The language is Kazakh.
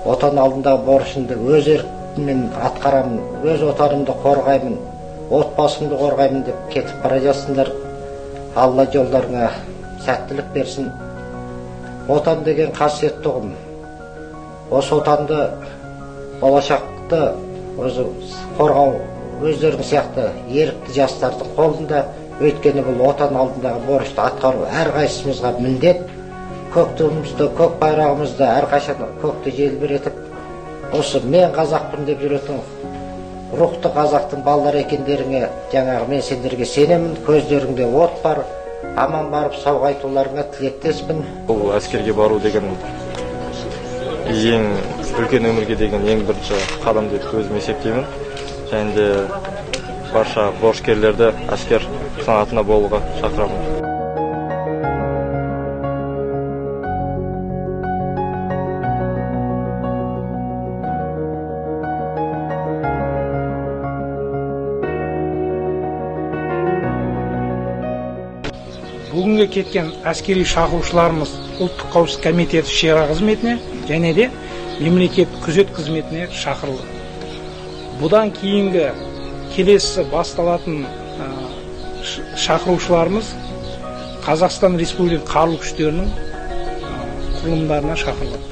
отан алдындағы борышымды өз еркіммен атқарамын, өз отанымды қорғаймын, отбасымды қорғаймын деп кетіп бара жатсыңдар. Алла жолдарыңа сәттілік берсін. Отан деген қасиетті ұғым. Осы отанды, болашақты өзі қорғау өздерің сияқты ерікті жастардың қолында. Өйткені бұл отан алдындағы борышты атқару әрқайсымызға міндет. Көк туымызды, көк байрағымызды әрқашан көкті желбіретіп, осы мен қазақпын деп жүретін рухты қазақтың балалары екендеріңе, жаңағы мен сендерге сенемін, көздеріңде от бар, аман барып сау қайтуларыңа тілектеспін. Бұл әскерге бару деген ең үлкен өмірге деген ең бірінші қадам деп өзім есептеймін. Және де барша борышкерлерді әскер санатына болуға шақырамын. Бүгінгі кеткен әскери шақырушыларымыз ұлттық қауіпсіздік комитеті шекара қызметіне және де мемлекет күзет қызметіне шақырылды. Бұдан кейінгі келесі басталатын шақырушыларымыз Қазақстан Республикасы қарулы күштерінің құрылымдарына шақырылды.